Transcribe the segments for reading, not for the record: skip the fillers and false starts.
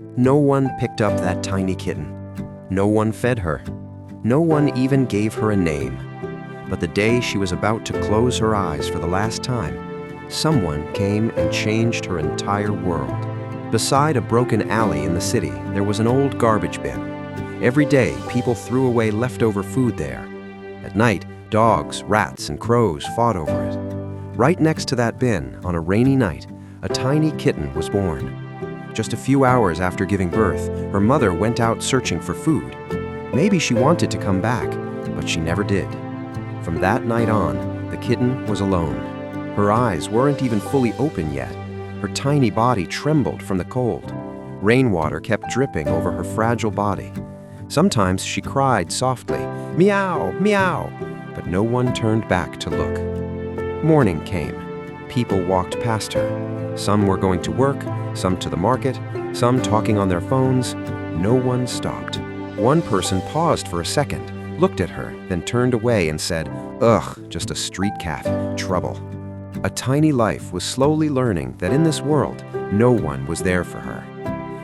No one picked up that tiny kitten. No one fed her. No one even gave her a name. But the day she was about to close her eyes for the last time, someone came and changed her entire world. Beside a broken alley in the city, there was an old garbage bin. Every day, people threw away leftover food there. At night, dogs, rats, and crows fought over it. Right next to that bin, on a rainy night, a tiny kitten was born. Just a few hours after giving birth, her mother went out searching for food. Maybe she wanted to come back, but she never did. From that night on, the kitten was alone. Her eyes weren't even fully open yet. Her tiny body trembled from the cold. Rainwater kept dripping over her fragile body. Sometimes she cried softly, "Meow, meow," but no one turned back to look. Morning came. People walked past her. Some were going to work, some to the market, some talking on their phones. No one stopped. One person paused for a second, looked at her, then turned away and said, "Ugh, just a street cat, trouble." A tiny life was slowly learning that in this world, no one was there for her.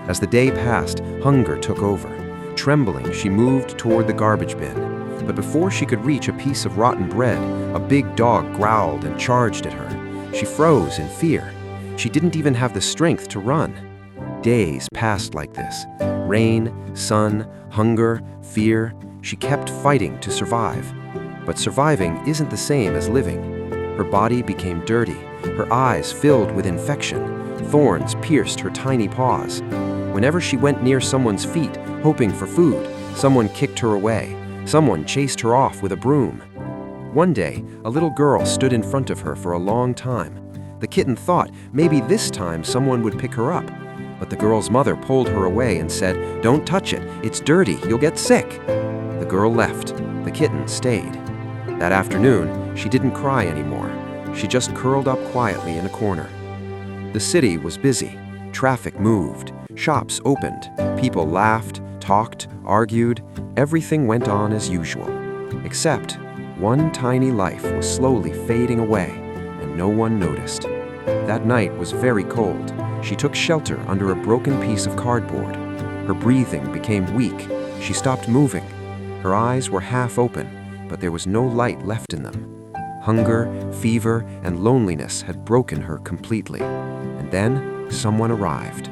As the day passed, hunger took over. Trembling, she moved toward the garbage bin. But before she could reach a piece of rotten bread, a big dog growled and charged at her. She froze in fear. She didn't even have the strength to run. Days passed like this. Rain, sun, hunger, fear. She kept fighting to survive. But surviving isn't the same as living. Her body became dirty. Her eyes filled with infection. Thorns pierced her tiny paws. Whenever she went near someone's feet, hoping for food, someone kicked her away. Someone chased her off with a broom. One day, a little girl stood in front of her for a long time. The kitten thought maybe this time someone would pick her up. But the girl's mother pulled her away and said, "Don't touch it. It's dirty. You'll get sick." The girl left. The kitten stayed. That afternoon, she didn't cry anymore. She just curled up quietly in a corner. The city was busy. Traffic moved. Shops opened. People laughed, talked, argued. Everything went on as usual. Except one tiny life was slowly fading away, and no one noticed. That night was very cold. She took shelter under a broken piece of cardboard. Her breathing became weak. She stopped moving. Her eyes were half open, but there was no light left in them. Hunger, fever, and loneliness had broken her completely. And then someone arrived.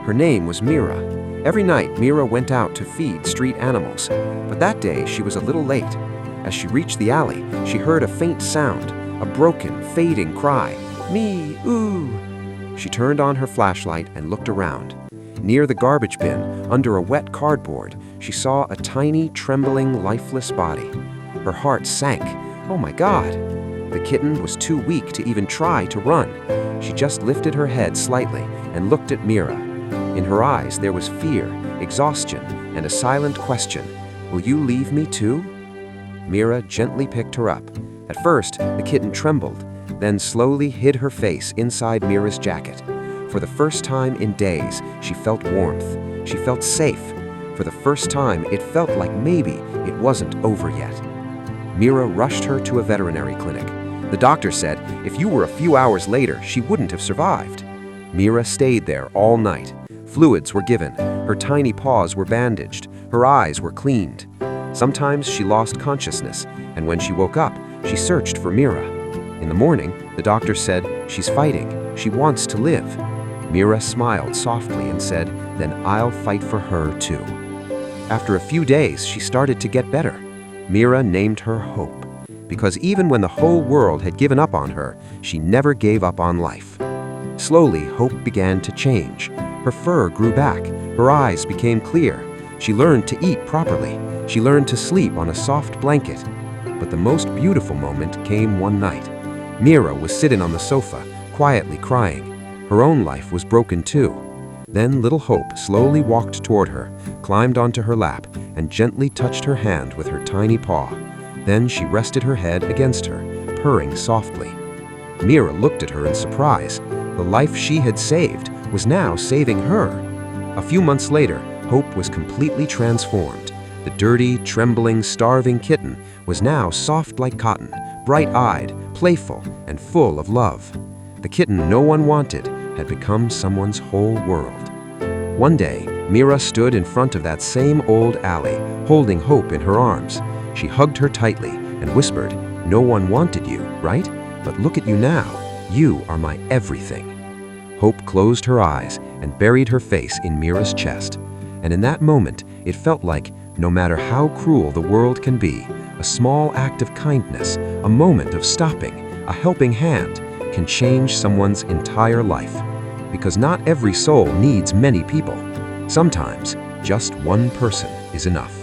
Her name was Mira. Every night, Mira went out to feed street animals. But that day, she was a little late. As she reached the alley, she heard a faint sound, a broken, fading cry. "Me, ooh." She turned on her flashlight and looked around. Near the garbage bin, under a wet cardboard, she saw a tiny, trembling, lifeless body. Her heart sank. Oh my God! The kitten was too weak to even try to run. She just lifted her head slightly and looked at Mira. In her eyes, there was fear, exhaustion, and a silent question. "Will you leave me too?" Mira gently picked her up. At first, the kitten trembled, then slowly hid her face inside Mira's jacket. For the first time in days, she felt warmth. She felt safe. For the first time, it felt like maybe it wasn't over yet. Mira rushed her to a veterinary clinic. The doctor said if you were a few hours later, she wouldn't have survived. Mira stayed there all night. Fluids were given. Her tiny paws were bandaged. Her eyes were cleaned. Sometimes she lost consciousness, and when she woke up, she searched for Mira. In the morning, the doctor said, "She's fighting. She wants to live." Mira smiled softly and said, "Then I'll fight for her too." After a few days, she started to get better. Mira named her Hope, because even when the whole world had given up on her, she never gave up on life. Slowly, Hope began to change. Her fur grew back. Her eyes became clear. She learned to eat properly. She learned to sleep on a soft blanket. But the most beautiful moment came one night. Mira was sitting on the sofa, quietly crying. Her own life was broken too. Then little Hope slowly walked toward her, climbed onto her lap, and gently touched her hand with her tiny paw. Then she rested her head against her, purring softly. Mira looked at her in surprise. The life she had saved was now saving her. A few months later, Hope was completely transformed. The dirty, trembling, starving kitten was now soft like cotton, bright-eyed, playful, and full of love. The kitten no one wanted had become someone's whole world. One day, Mira stood in front of that same old alley, holding Hope in her arms. She hugged her tightly and whispered, "No one wanted you, right? But look at you now. You are my everything." Hope closed her eyes and buried her face in Mira's chest. And in that moment, it felt like, no matter how cruel the world can be, a small act of kindness, a moment of stopping, a helping hand, can change someone's entire life. Because not every soul needs many people. Sometimes, just one person is enough.